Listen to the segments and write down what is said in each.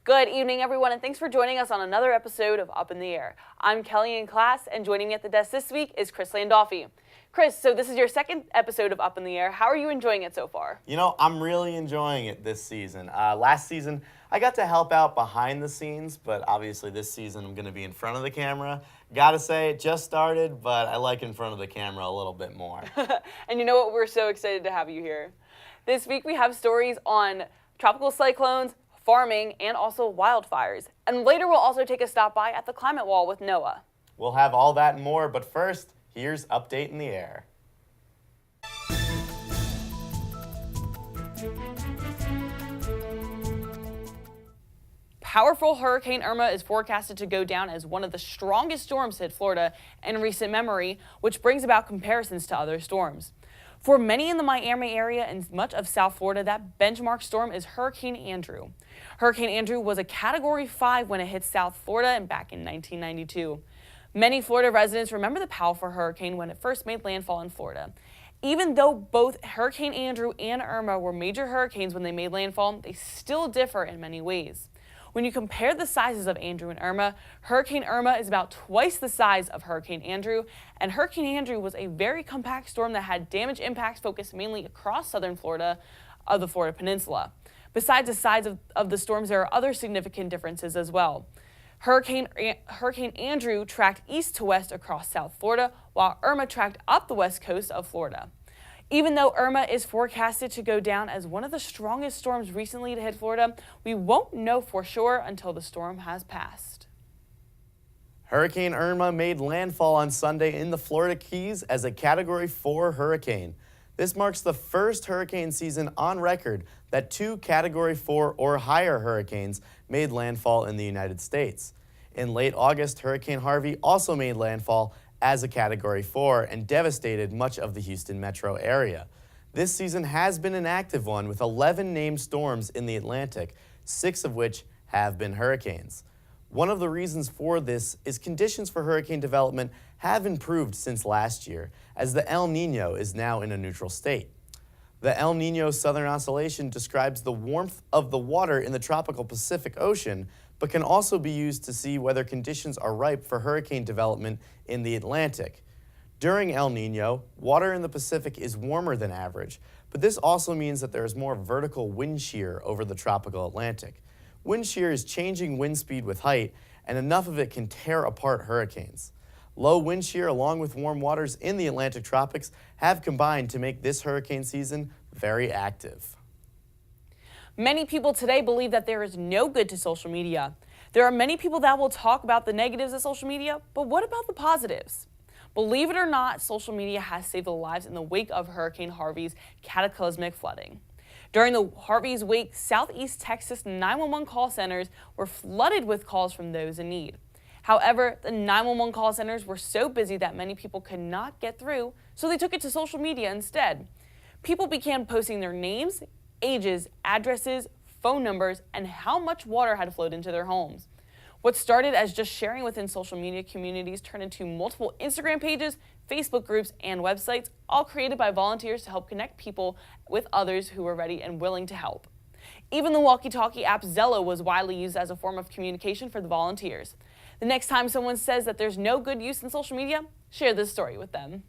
Good evening, everyone, and thanks for joining us on another episode of Up in the Air. I'm Kelly in class, and joining me at the desk this week is Chris Landolfi. Chris, so this is your second episode of Up in the Air. How are you enjoying it so far? You know, I'm really enjoying it this season. Last season, I got to help out behind the scenes, but obviously this season I'm going to be in front of the camera. Gotta say, it just started, but I like in front of the camera a little bit more. And you know what? We're so excited to have you here. This week we have stories on tropical cyclones, farming, and also wildfires. And later we'll also take a stop by at the climate wall with Noah. We'll have all that and more, but first, here's Update in the Air. Powerful Hurricane Irma is forecasted to go down as one of the strongest storms to hit Florida in recent memory, which brings about comparisons to other storms. For many in the Miami area and much of South Florida, that benchmark storm is Hurricane Andrew. Hurricane Andrew was a Category 5 when it hit South Florida and back in 1992. Many Florida residents remember the powerful hurricane when it first made landfall in Florida. Even though both Hurricane Andrew and Irma were major hurricanes when they made landfall, they still differ in many ways. When you compare the sizes of Andrew and Irma, Hurricane Irma is about twice the size of Hurricane Andrew, and Hurricane Andrew was a very compact storm that had damage impacts focused mainly across southern Florida of the Florida Peninsula. Besides the size of the storms, there are other significant differences as well. Hurricane Andrew tracked east to west across South Florida, while Irma tracked up the west coast of Florida. Even though Irma is forecasted to go down as one of the strongest storms recently to hit Florida, we won't know for sure until the storm has passed. Hurricane Irma made landfall on Sunday in the Florida Keys as a Category 4 hurricane. This marks the first hurricane season on record that two Category 4 or higher hurricanes made landfall in the United States. In late August, Hurricane Harvey also made landfall as a Category 4 and devastated much of the Houston metro area. This season has been an active one with 11 named storms in the Atlantic, 6 of which have been hurricanes. One of the reasons for this is conditions for hurricane development have improved since last year, as the El Niño is now in a neutral state. The El Niño Southern Oscillation describes the warmth of the water in the tropical Pacific Ocean, but can also be used to see whether conditions are ripe for hurricane development in the Atlantic. During El Niño, water in the Pacific is warmer than average, but this also means that there is more vertical wind shear over the tropical Atlantic. Wind shear is changing wind speed with height, and enough of it can tear apart hurricanes. Low wind shear along with warm waters in the Atlantic tropics have combined to make this hurricane season very active. Many people today believe that there is no good to social media. There are many people that will talk about the negatives of social media, but what about the positives? Believe it or not, social media has saved the lives in the wake of Hurricane Harvey's cataclysmic flooding. During the Harvey's wake, Southeast Texas 911 call centers were flooded with calls from those in need. However, the 911 call centers were so busy that many people could not get through, so they took it to social media instead. People began posting their names, ages, addresses, phone numbers, and how much water had flowed into their homes. What started as just sharing within social media communities turned into multiple Instagram pages, Facebook groups, and websites, all created by volunteers to help connect people with others who were ready and willing to help. Even the walkie-talkie app Zello was widely used as a form of communication for the volunteers. The next time someone says that there's no good use in social media, share this story with them.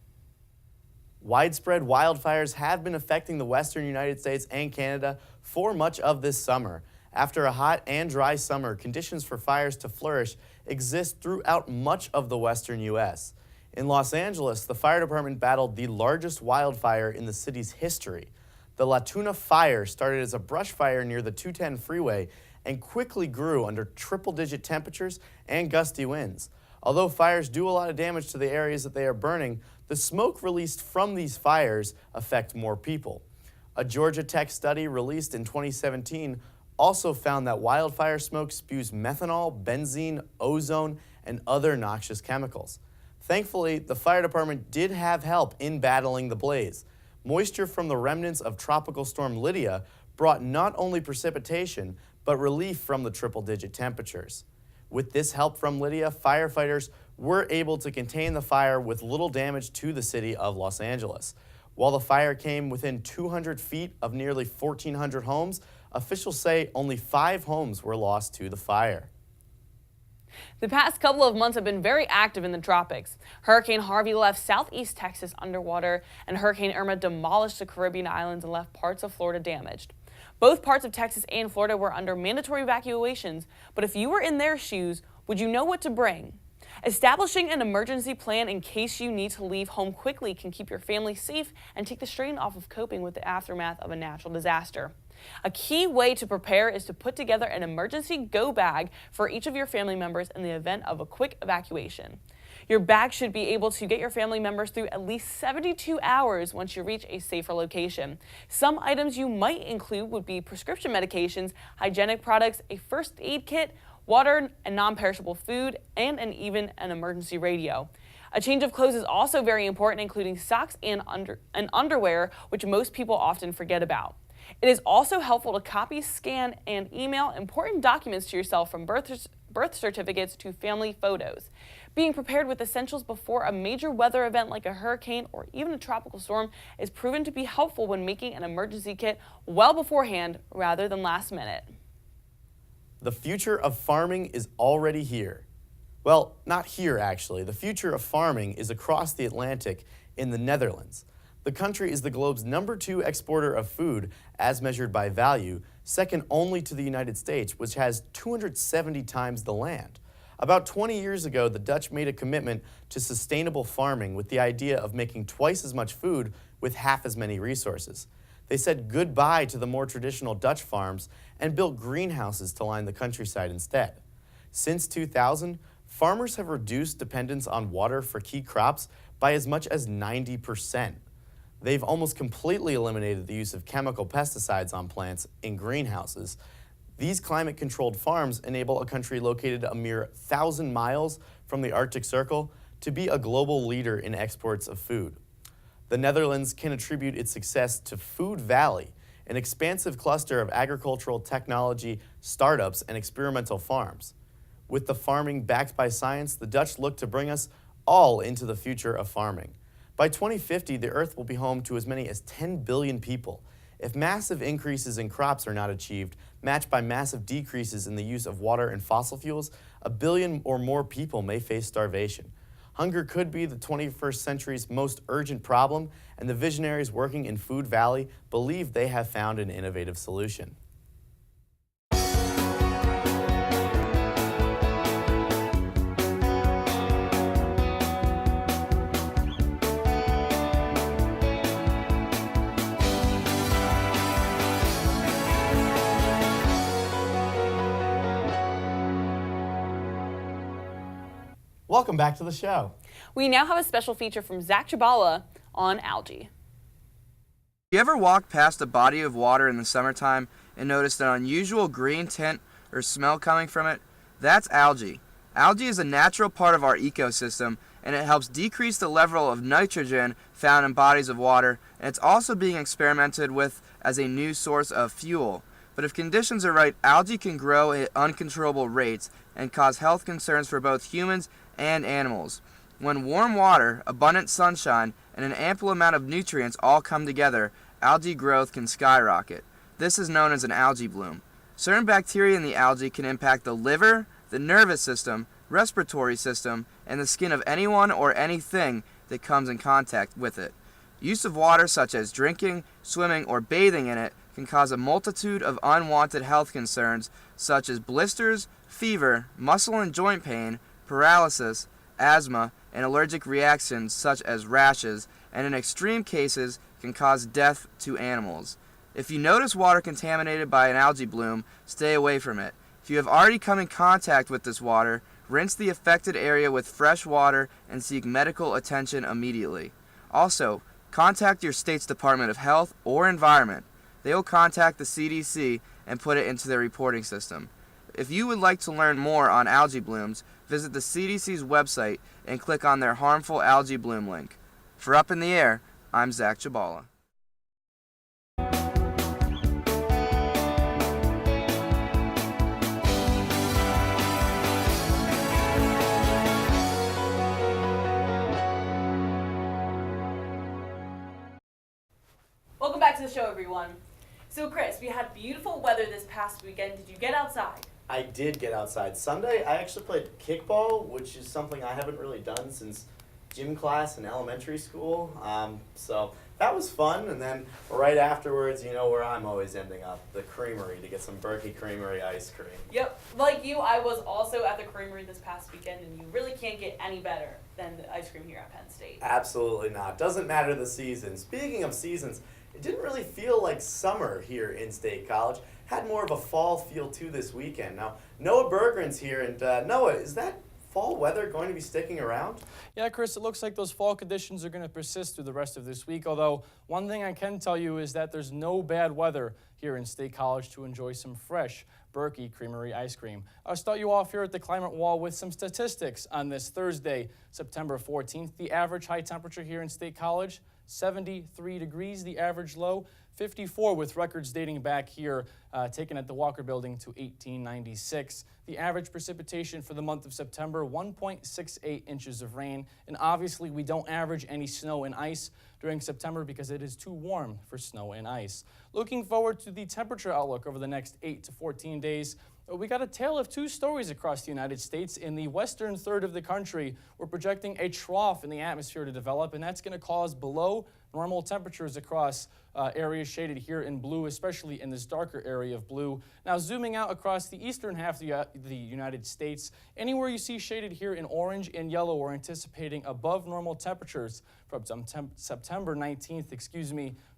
Widespread wildfires have been affecting the western United States and Canada for much of this summer. After a hot and dry summer, conditions for fires to flourish exist throughout much of the western U.S. In Los Angeles, the fire department battled the largest wildfire in the city's history. The La Tuna fire started as a brush fire near the 210 freeway and quickly grew under triple-digit temperatures and gusty winds. Although fires do a lot of damage to the areas that they are burning, the smoke released from these fires affect more people. A Georgia Tech study released in 2017 also found that wildfire smoke spews methanol, benzene, ozone, and other noxious chemicals. Thankfully, the fire department did have help in battling the blaze. Moisture from the remnants of Tropical Storm Lydia brought not only precipitation, but relief from the triple-digit temperatures. With this help from Lydia, firefighters were able to contain the fire with little damage to the city of Los Angeles. While the fire came within 200 feet of nearly 1,400 homes, Officials say only 5 homes were lost to the fire. The past couple of months have been very active in the tropics. Hurricane Harvey left southeast Texas underwater, and Hurricane Irma demolished the Caribbean islands and left parts of Florida damaged. Both parts of Texas and Florida were under mandatory evacuations, but if you were in their shoes, would you know what to bring? Establishing an emergency plan in case you need to leave home quickly can keep your family safe and take the strain off of coping with the aftermath of a natural disaster. A key way to prepare is to put together an emergency go bag for each of your family members in the event of a quick evacuation. Your bag should be able to get your family members through at least 72 hours once you reach a safer location. Some items you might include would be prescription medications, hygienic products, a first aid kit, water and non-perishable food, and even an emergency radio. A change of clothes is also very important, including socks and underwear, which most people often forget about. It is also helpful to copy, scan, and email important documents to yourself, from birth certificates to family photos. Being prepared with essentials before a major weather event like a hurricane or even a tropical storm is proven to be helpful when making an emergency kit well beforehand rather than last minute. The future of farming is already here. Well, not here actually. The future of farming is across the Atlantic in the Netherlands. The country is the globe's #2 exporter of food as measured by value, second only to the United States, which has 270 times the land. About 20 years ago, the Dutch made a commitment to sustainable farming with the idea of making twice as much food with half as many resources. They said goodbye to the more traditional Dutch farms and built greenhouses to line the countryside instead. Since 2000, farmers have reduced dependence on water for key crops by as much as 90%. They've almost completely eliminated the use of chemical pesticides on plants in greenhouses. These climate-controlled farms enable a country located a mere 1,000 miles from the Arctic Circle to be a global leader in exports of food. The Netherlands can attribute its success to Food Valley, an expansive cluster of agricultural technology, startups, and experimental farms. With the farming backed by science, the Dutch look to bring us all into the future of farming. By 2050, the Earth will be home to as many as 10 billion people. If massive increases in crops are not achieved, matched by massive decreases in the use of water and fossil fuels, 1 billion or more people may face starvation. Hunger could be the 21st century's most urgent problem, and the visionaries working in Food Valley believe they have found an innovative solution. Welcome back to the show. We now have a special feature from Zach Chabala on algae. You ever walked past a body of water in the summertime and noticed an unusual green tint or smell coming from it? That's algae. Algae is a natural part of our ecosystem, and it helps decrease the level of nitrogen found in bodies of water, and it's also being experimented with as a new source of fuel. But if conditions are right, algae can grow at uncontrollable rates and cause health concerns for both humans and animals. When warm water, abundant sunshine, and an ample amount of nutrients all come together, algae growth can skyrocket. This is known as an algae bloom. Certain bacteria in the algae can impact the liver, the nervous system, respiratory system, and the skin of anyone or anything that comes in contact with it. Use of water such as drinking, swimming, or bathing in it can cause a multitude of unwanted health concerns such as blisters, fever, muscle and joint pain, paralysis, asthma, and allergic reactions such as rashes, and in extreme cases can cause death to animals. If you notice water contaminated by an algae bloom, stay away from it. If you have already come in contact with this water, rinse the affected area with fresh water and seek medical attention immediately. Also, contact your state's Department of Health or Environment. They will contact the CDC and put it into their reporting system. If you would like to learn more on algae blooms, visit the CDC's website and click on their harmful algae bloom link. For Up in the Air, I'm Zach Chabala. Welcome back to the show, everyone. So Chris, we had beautiful weather this past weekend. Did you get outside? I did get outside. Sunday, I actually played kickball, which is something I haven't really done since gym class in elementary school. So that was fun. And then right afterwards, you know where I'm always ending up, the creamery to get some Berkey Creamery ice cream. Yep, like you, I was also at the creamery this past weekend, and you really can't get any better than the ice cream here at Penn State. Absolutely not. Doesn't matter the season. Speaking of seasons, it didn't really feel like summer here in State College. Had more of a fall feel too this weekend. Now, Noah Berggren's here, and Noah, is that fall weather going to be sticking around? Yeah, Chris, it looks like those fall conditions are going to persist through the rest of this week, although one thing I can tell you is that there's no bad weather here in State College to enjoy some fresh Berkey Creamery ice cream. I'll start you off here at the climate wall with some statistics on this Thursday, September 14th. The average high temperature here in State College, 73 degrees, the average low, 54 with records dating back here, taken at the Walker Building to 1896. The average precipitation for the month of September, 1.68 inches of rain. And obviously we don't average any snow and ice during September because it is too warm for snow and ice. Looking forward to the temperature outlook over the next 8 to 14 days. We got a tale of two stories across the United States. In the western third of the country, we're projecting a trough in the atmosphere to develop, and that's going to cause below normal temperatures across areas shaded here in blue, especially in this darker area of blue. Now, zooming out across the eastern half of the United States, anywhere you see shaded here in orange and yellow, we're anticipating above normal temperatures from September 19th,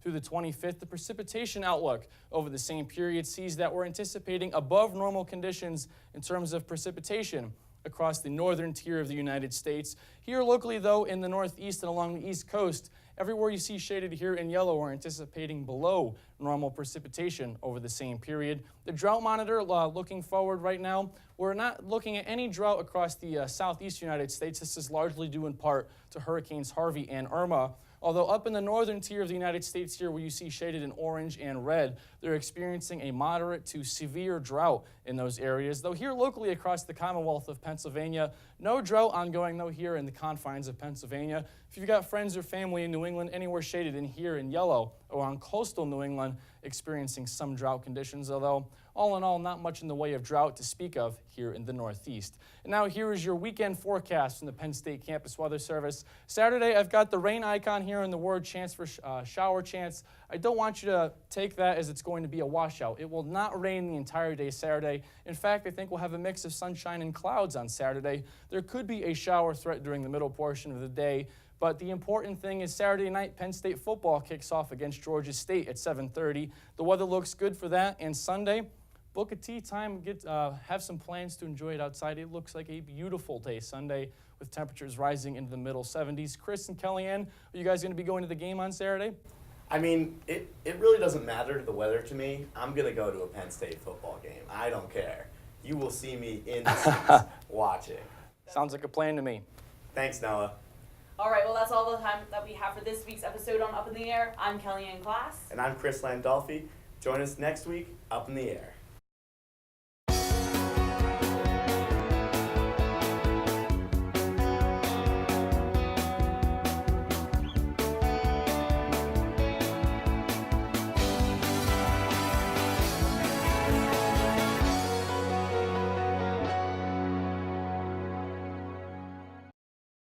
through the 25th. The precipitation outlook over the same period sees that we're anticipating above normal conditions in terms of precipitation across the northern tier of the United States. Here locally, though, in the northeast and along the east coast, everywhere you see shaded here in yellow, we're anticipating below normal precipitation over the same period. The drought monitor, looking forward right now, we're not looking at any drought across the southeast United States. This is largely due in part to Hurricanes Harvey and Irma. Although up in the northern tier of the United States here, where you see shaded in orange and red, they're experiencing a moderate to severe drought in those areas. Though here locally across the Commonwealth of Pennsylvania, no drought ongoing though here in the confines of Pennsylvania. If you've got friends or family in New England, anywhere shaded in here in yellow or on coastal New England, experiencing some drought conditions, although all in all, not much in the way of drought to speak of here in the Northeast. And now here is your weekend forecast from the Penn State Campus Weather Service. Saturday, I've got the rain icon here and the word chance for shower chance. I don't want you to take that as it's going to be a washout. It will not rain the entire day Saturday. In fact, I think we'll have a mix of sunshine and clouds on Saturday. There could be a shower threat during the middle portion of the day. But the important thing is Saturday night, Penn State football kicks off against Georgia State at 7:30. The weather looks good for that. And Sunday, book a tea time, have some plans to enjoy it outside. It looks like a beautiful day Sunday with temperatures rising into the middle 70s. Chris and Kellyanne, are you guys going to be going to the game on Saturday? I mean, it really doesn't matter the weather to me. I'm going to go to a Penn State football game. I don't care. You will see me in the seats watching. Sounds like a plan to me. Thanks, Noah. All right, well, that's all the time that we have for this week's episode on Up in the Air. I'm Kellyanne Class. And I'm Chris Landolfi. Join us next week, Up in the Air.